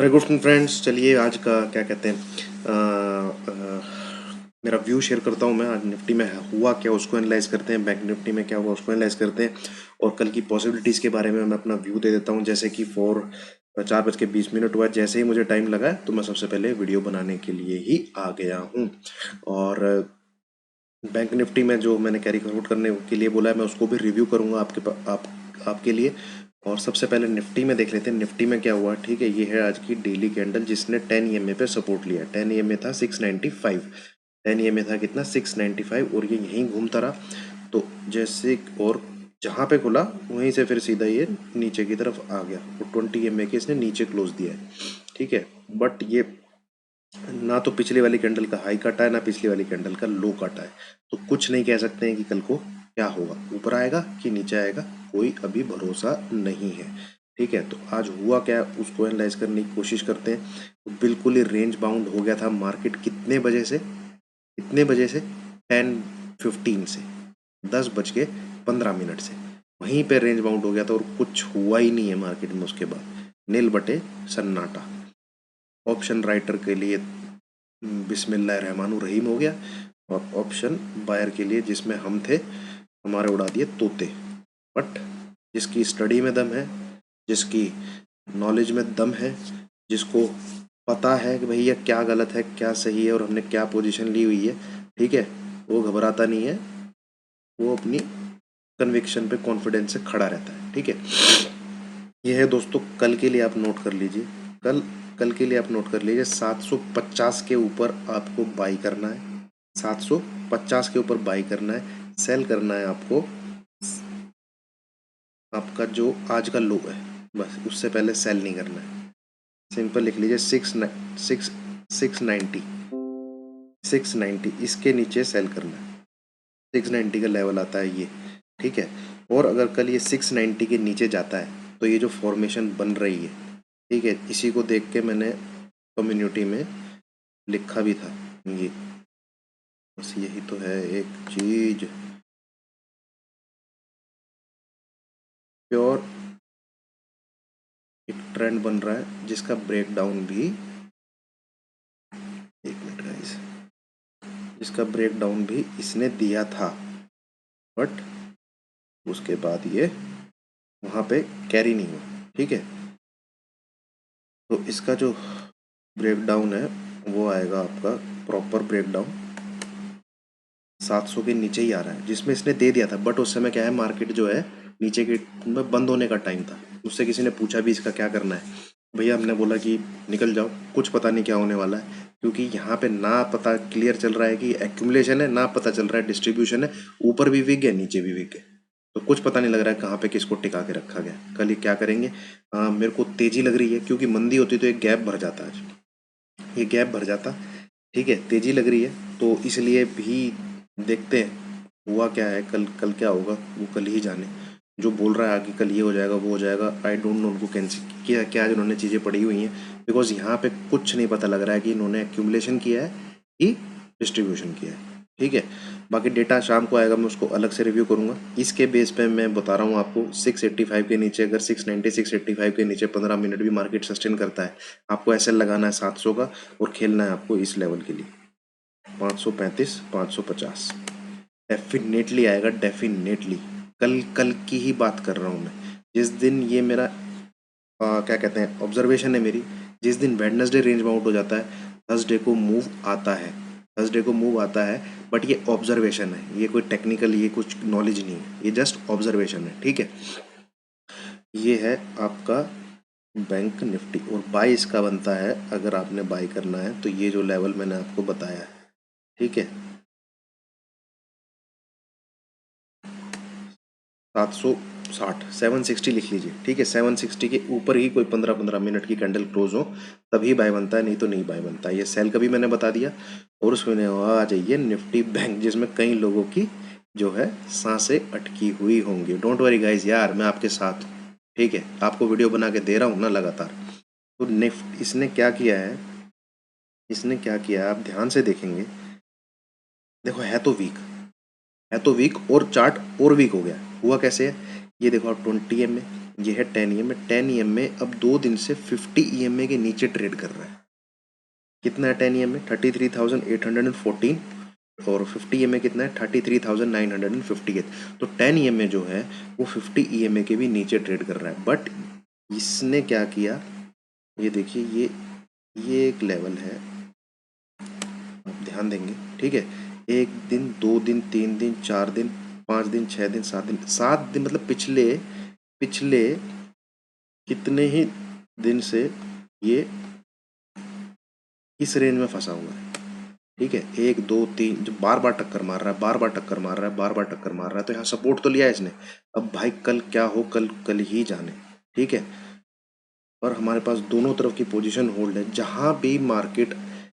अरे good friends, चलिए आज का क्या कहते हैं मेरा व्यू शेयर करता हूँ। मैं आज निफ्टी में हुआ क्या उसको एनालाइज करते हैं, बैंक निफ्टी में क्या हुआ उसको एनालाइज करते हैं और कल की पॉसिबिलिटीज़ के बारे में मैं अपना व्यू दे देता हूँ। जैसे कि 4:20 हुआ, जैसे ही मुझे टाइम लगा तो मैं सबसे पहले वीडियो बनाने के लिए ही आ गया हूँ। और बैंक निफ्टी में जो मैंने कैरी आउट करने के लिए बोला है मैं उसको भी रिव्यू करूंगा आपके लिए। और सबसे पहले निफ्टी में देख लेते हैं निफ्टी में क्या हुआ। ठीक है, ये है आज की डेली कैंडल जिसने 10 EMA पे सपोर्ट लिया। 10 EMA था 695। 10 EMA था कितना 695 और ये यहीं घूमता रहा। तो जैसे और जहाँ पे खुला वहीं से फिर सीधा ये नीचे की तरफ आ गया और 20 EMA के इसने नीचे क्लोज दिया है। ठीक है, बट ये ना तो पिछले वाली कैंडल का हाई काटा है ना पिछली वाली कैंडल का लो काटा है। तो कुछ नहीं कह सकते हैं कि कल को क्या होगा, ऊपर आएगा कि नीचे आएगा, कोई अभी भरोसा नहीं है। ठीक है, तो आज हुआ क्या उसको एनालाइज करने की कोशिश करते हैं। तो बिल्कुल ही रेंज बाउंड हो गया था मार्केट। कितने बजे से 10:15 से 10:15 से वहीं पे रेंज बाउंड हो गया था और कुछ हुआ ही नहीं है मार्केट में। उसके बाद नील बटे सन्नाटा। ऑप्शन राइटर के लिए बिस्मिल्लाह रहमान रहीम हो गया और ऑप्शन बायर के लिए जिसमें हम थे हमारे उड़ा दिए तोते। बट जिसकी स्टडी में दम है, जिसकी नॉलेज में दम है, जिसको पता है कि भैया क्या गलत है क्या सही है और हमने क्या पोजीशन ली हुई है, ठीक है, वो घबराता नहीं है। वो अपनी कन्विक्शन पे कॉन्फिडेंस से खड़ा रहता है। ठीक है, ये है दोस्तों कल के लिए आप नोट कर लीजिए। कल कल के लिए आप नोट कर लीजिए 750 के ऊपर आपको बाई करना है। 750 के ऊपर बाई करना है। सेल करना है आपको आपका जो आज का लो है, बस उससे पहले सेल नहीं करना है। सिंपल लिख लीजिए 690 इसके नीचे सेल करना है। 690 का लेवल आता है ये। ठीक है, और अगर कल ये 690 के नीचे जाता है तो ये जो फॉर्मेशन बन रही है, ठीक है, इसी को देख के मैंने कम्युनिटी में लिखा भी था। ये बस यही तो है एक चीज, प्योर एक ट्रेंड बन रहा है जिसका ब्रेकडाउन भी, एक मिनट गाइस, जिसका ब्रेकडाउन भी इसने दिया था। बट उसके बाद ये वहाँ पे कैरी नहीं हुआ। ठीक है, तो इसका जो ब्रेकडाउन है वो आएगा आपका प्रॉपर ब्रेकडाउन 700 के नीचे ही आ रहा है जिसमें इसने दे दिया था। बट उस समय क्या है, मार्केट जो है नीचे के में बंद होने का टाइम था। उससे किसी ने पूछा भी इसका क्या करना है, भैया हमने बोला कि निकल जाओ, कुछ पता नहीं क्या होने वाला है। क्योंकि यहाँ पे ना पता क्लियर चल रहा है कि एक्यूमुलेशन है, ना पता चल रहा है डिस्ट्रीब्यूशन है। ऊपर भी वीक है नीचे भी वीक है, तो कुछ पता नहीं लग रहा है कहाँ पे किसको टिका के रखा गया। कल ये क्या करेंगे। मेरे को तेजी लग रही है क्योंकि मंदी होती तो एक गैप भर जाता आज, ये गैप भर जाता। ठीक है, तेजी लग रही है तो इसलिए भी देखते हैं हुआ क्या है। कल कल क्या होगा वो कल ही जाने। जो बोल रहा है आगे कल ये हो जाएगा वो हो जाएगा, आई डोंट नो उनको कैंसिल क्या क्या इन्होंने चीज़ें पढ़ी हुई हैं। बिकॉज यहाँ पे कुछ नहीं पता लग रहा है कि इन्होंने एक्यूमुलेशन किया है कि डिस्ट्रीब्यूशन किया है। ठीक है, बाकी डेटा शाम को आएगा, मैं उसको अलग से रिव्यू करूंगा। इसके बेस पे मैं बता रहा हूँ आपको 685 के नीचे, अगर 690 685 के नीचे 15 मिनट भी मार्केट सस्टेन करता है, आपको एसएल लगाना है 700 का और खेलना है आपको इस लेवल के लिए 535 550। डेफिनेटली आएगा, डेफिनेटली। कल कल की ही बात कर रहा हूँ मैं। जिस दिन ये मेरा क्या कहते हैं ऑब्जर्वेशन है मेरी, जिस दिन वेडनेसडे रेंज बाउंड हो जाता है थर्सडे को मूव आता है। थर्सडे को मूव आता है, बट ये ऑब्जर्वेशन है, ये कोई टेक्निकल ये कुछ नॉलेज नहीं है, ये जस्ट ऑब्जर्वेशन है। ठीक है, ये है आपका बैंक निफ्टी और बाई इसका बनता है। अगर आपने बाई करना है तो ये जो लेवल मैंने आपको बताया है, ठीक है, 760 760 लिख लीजिए। ठीक है, 760 के ऊपर ही कोई 15-15 मिनट की कैंडल क्लोज हो तभी बाय बनता है, नहीं तो नहीं बाय बनता है। ये सेल का भी मैंने बता दिया। और उसमें आ जाइए निफ्टी बैंक जिसमें कई लोगों की जो है सांसें अटकी हुई होंगी। डोंट वरी गाइज, यार मैं आपके साथ हूँ। ठीक है, आपको वीडियो बना के दे रहा हूँ ना लगातार। तो निफ्ट इसने क्या किया है आप ध्यान से देखेंगे। देखो है तो वीक, है तो वीक और चार्ट और वीक हो गया। हुआ कैसे है, ये देखो आप 20 EMA, ये है 10 EMA। 10 EMA अब 2 दिन से 50 EMA के नीचे ट्रेड कर रहा है। कितना है 10 EMA? 33,814। और 50 EMA कितना है? 33,958। तो 10 EMA जो है वो 50 EMA के भी नीचे ट्रेड कर रहा है। बट इसने क्या किया, ये देखिए, ये एक लेवल है, आप ध्यान देंगे, ठीक है। 1 दिन, 2 दिन, 3 दिन, 4 दिन, 5 दिन, 6 दिन, 7 दिन, 7 दिन, मतलब पिछले पिछले कितने ही दिन से ये इस रेंज में फंसा हुआ है, ठीक है। 1 2 3 जो बार बार टक्कर मार रहा है, बार बार टक्कर मार रहा है, बार बार टक्कर मार रहा है, तो यहाँ सपोर्ट तो लिया है इसने। अब भाई कल क्या हो, कल कल ही जाने, ठीक है। और हमारे पास दोनों तरफ की पोजीशन होल्ड है। जहां भी मार्केट,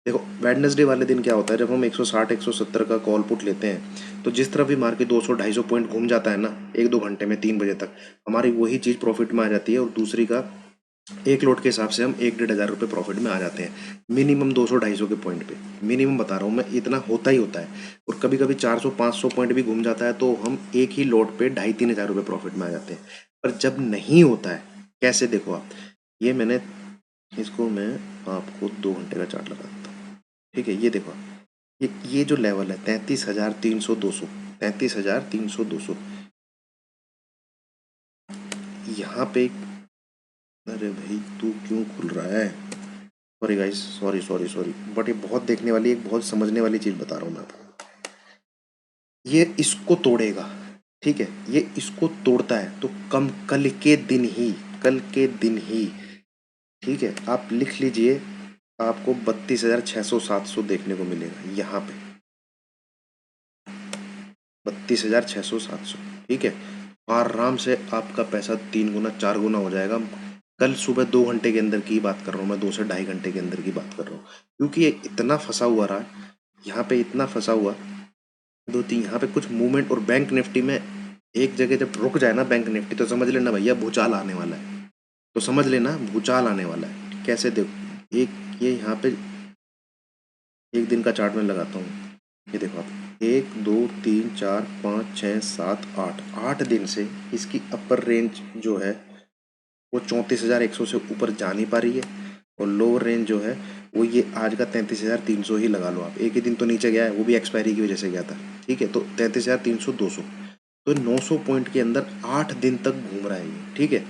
देखो वेडनेसडे वाले दिन क्या होता है, जब हम 160 170 का कॉल पुट लेते हैं, तो जिस तरफ भी मार्केट 200 250 पॉइंट घूम जाता है ना 1 2 घंटे में, 3 बजे तक, हमारी वही चीज़ प्रॉफिट में आ जाती है। और दूसरी का एक लोट के हिसाब से हम 1 1.5 हज़ार रुपये प्रॉफिट में आ जाते हैं, मिनिमम 200 250 के पॉइंट पे। मिनिमम बता रहा हूँ मैं, इतना होता ही होता है। और कभी कभी 400 500 पॉइंट भी घूम जाता है, तो हम एक ही लोट पे 2,500 3 हज़ार रुपये प्रॉफिट में आ जाते हैं। पर जब नहीं होता है, कैसे, देखो आप, ये मैंने, इसको मैं आपको 2 घंटे का चार्ट लगा देता हूँ, ठीक है। ये देखो, ये जो लेवल है 33,300 200, 33,300 200, यहाँ पे, अरे भाई तू क्यों खुल रहा है? Sorry guys, sorry sorry sorry, but ये बहुत देखने वाली, एक बहुत समझने वाली चीज़ बता रहा हूँ मैं आपको। ये इसको तोड़ेगा, ठीक है, ये इसको तोड़ता है तो कल के दिन ही, कल के दिन ही, ठीक है, आप लिख लीजिए, आपको 32,600 700 देखने को मिलेगा यहाँ पे। 32,600 700, ठीक है। आराम से आपका पैसा 3 गुना 4 गुना हो जाएगा। कल सुबह 2 घंटे के अंदर की बात कर रहा हूँ मैं, 2 से ढाई घंटे के अंदर की बात कर रहा हूँ, क्योंकि ये इतना फंसा हुआ रहा, यहाँ पे इतना फंसा हुआ। 2 3 यहाँ पे कुछ मूवमेंट, और बैंक निफ्टी में एक जगह जब रुक जाए ना बैंक निफ्टी, तो समझ लेना भैया भूचाल आने वाला है। तो समझ लेना भूचाल आने वाला है। कैसे, देखो, एक ये यहाँ पे एक दिन का चार्ट में लगाता हूँ, ये देखो आप, 1 2 3 4 5 6 7 8, 8 दिन से इसकी अपर रेंज जो है वो 34,100 से ऊपर जा नहीं पा रही है। और लोअर रेंज जो है वो ये आज का 33,300 ही लगा लो आप। एक ही दिन तो नीचे गया है, वो भी एक्सपायरी की वजह से गया था, ठीक है। तो 33,300 200, तो 900 पॉइंट के अंदर 8 दिन तक घूम रहा है ये, ठीक है।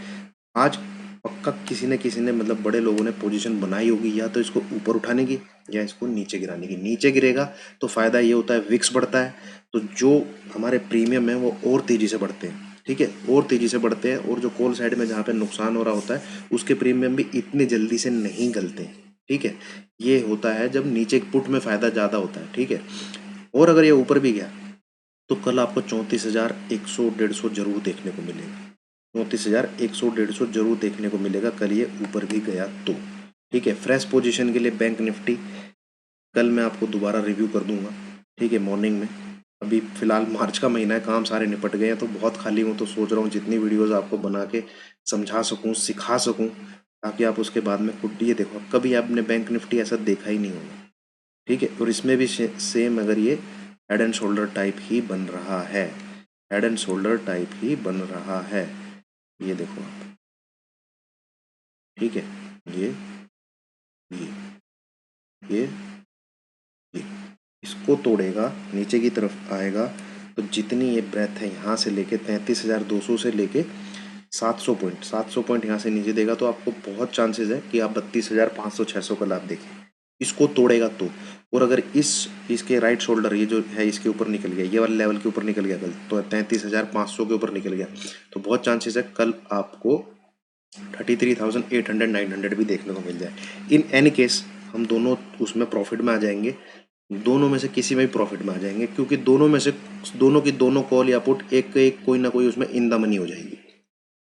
आज पक्का किसी ने मतलब बड़े लोगों ने पोजीशन बनाई होगी, या तो इसको ऊपर उठाने की या इसको नीचे गिराने की। नीचे गिरेगा तो फायदा ये होता है, विक्स बढ़ता है, तो जो हमारे प्रीमियम है वो और तेजी से बढ़ते हैं, ठीक है, और तेजी से बढ़ते हैं। और जो कॉल साइड में जहाँ पे नुकसान हो रहा होता है, उसके प्रीमियम भी इतनी जल्दी से नहीं गलते, ठीक है। ये होता है जब नीचे पुट में फायदा ज़्यादा होता है, ठीक है। और अगर ये ऊपर भी गया तो कल आपको 34,100 150 जरूर देखने को मिलेगा। 34,100 150 जरूर देखने को मिलेगा कल ये ऊपर भी गया तो, ठीक है। फ्रेश पोजीशन के लिए बैंक निफ्टी कल मैं आपको दोबारा रिव्यू कर दूंगा, ठीक है, मॉर्निंग में। अभी फिलहाल मार्च का महीना है, काम सारे निपट गए हैं, तो बहुत खाली हूँ, तो सोच रहा हूँ जितनी वीडियोस आपको बना के समझा सकूँ, सिखा सकूँ, ताकि आप उसके बाद में खुद, ये देखो, कभी आपने बैंक निफ्टी ऐसा देखा ही नहीं होगा, ठीक है। और इसमें भी सेम, अगर ये हेड एंड शोल्डर टाइप ही बन रहा है, हेड एंड शोल्डर टाइप ही बन रहा है, ये देखो आप, ठीक है, ये ये ये ये इसको तोड़ेगा, नीचे की तरफ आएगा, तो जितनी ये ब्रेथ है यहाँ से लेके 33,200 से लेके 700 पॉइंट, 700 पॉइंट यहाँ से नीचे देगा, तो आपको बहुत चांसेस है कि आप 32,500 600 का लाभ देखें। इसको तोड़ेगा तो। और अगर इसके राइट शोल्डर, ये जो है, इसके ऊपर निकल गया, ये वाले लेवल के ऊपर निकल गया कल, तो 33,500 के ऊपर निकल गया, तो बहुत चांसेस है कल आपको 33,800 900 भी देखने को मिल जाए। इन एनी केस हम दोनों उसमें प्रॉफिट में आ जाएंगे, दोनों में से किसी में भी प्रॉफिट में आ जाएंगे, क्योंकि दोनों में से दोनों की दोनों कॉल या पुट एक एक कोई ना कोई उसमें इन द मनी हो जाएगी,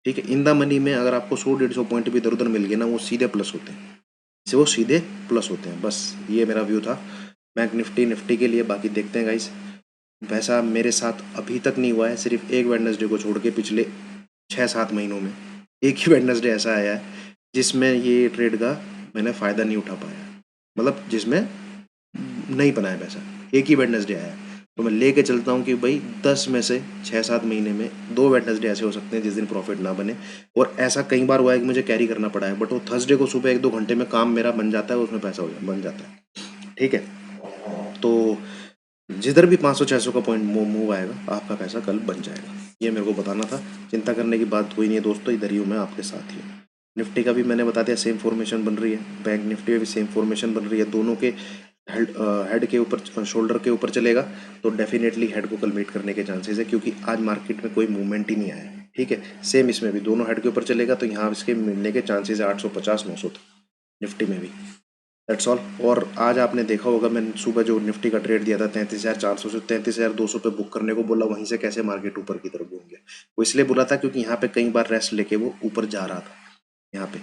ठीक है। इन द मनी में अगर आपको 100 150 पॉइंट भी इधर उधर मिल गए ना, वो सीधे प्लस होते हैं, वो सीधे प्लस होते हैं। बस ये मेरा व्यू था बैंक निफ्टी के लिए। बाकी देखते हैं गाइस, वैसा मेरे साथ अभी तक नहीं हुआ है, सिर्फ एक वेडनेसडे को छोड़ के पिछले 6 7 महीनों में एक ही वेडनेसडे ऐसा आया है जिसमें ये ट्रेड का मैंने फ़ायदा नहीं उठा पाया, मतलब जिसमें नहीं बनाया पैसा, एक ही वेडनेसडे आया है। तो मैं लेके चलता हूँ कि भाई 10 में से 6-7 महीने में 2 वेडनेसडे ऐसे हो सकते हैं जिस दिन प्रॉफिट ना बने। और ऐसा कई बार हुआ है कि मुझे कैरी करना पड़ा है, बट वो थर्सडे को सुबह 1-2 घंटे में काम मेरा बन जाता है, उसमें पैसा बन जाता है। ठीक है, तो जिधर भी 500-600 का पॉइंट मूव आएगा, आपका पैसा कल बन जाएगा। ये मेरे को बताना था, चिंता करने की बात कोई नहीं है दोस्तों, इधर ही हूँ मैं आपके साथ ही हूँ। निफ्टी का भी मैंने बता दिया, सेम फॉर्मेशन बन रही है, बैंक निफ्टी में भी सेम फॉर्मेशन बन रही है। दोनों के हेड के ऊपर, शोल्डर के ऊपर चलेगा तो डेफिनेटली हेड को कल मीट करने के चांसेस है, क्योंकि आज मार्केट में कोई मूवमेंट ही नहीं आया है। ठीक है, सेम इसमें भी दोनों हेड के ऊपर चलेगा तो यहाँ इसके मिलने के चांसेस है 850-900 तक, निफ्टी में भी। That's all. और आज आपने देखा होगा, मैंने सुबह जो निफ्टी का ट्रेड दिया था 33,400 से 33,200 पे बुक करने को बोला, वहीं से कैसे मार्केट ऊपर की तरफ घूम गया। वो इसलिए बोला था क्योंकि यहाँ पे कई बार रेस्ट लेके वो ऊपर जा रहा था यहाँ पे।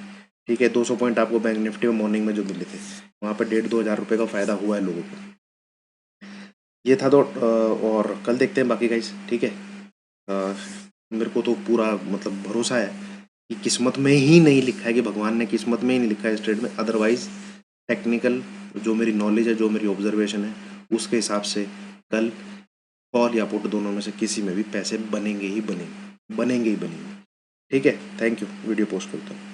ठीक है, 200 पॉइंट आपको बैंक निफ्टी में मॉर्निंग में जो मिले थे, वहाँ पे 1,500-2,000 रुपये का फायदा हुआ है लोगों को। ये था तो और कल देखते हैं बाकी गाइस। ठीक है, अ, मेरे को तो पूरा मतलब भरोसा है कि किस्मत में ही नहीं लिखा है, कि भगवान ने किस्मत में ही नहीं लिखा है इस ट्रेड में। अदरवाइज टेक्निकल जो मेरी नॉलेज है, जो मेरी ऑब्जर्वेशन है, उसके हिसाब से कल कॉल या पुट दोनों में से किसी में भी पैसे बनेंगे ही बनेंगे, बनेंगे ही बनेंगे। ठीक है, थैंक यू। वीडियो पोस्ट करता हूँ।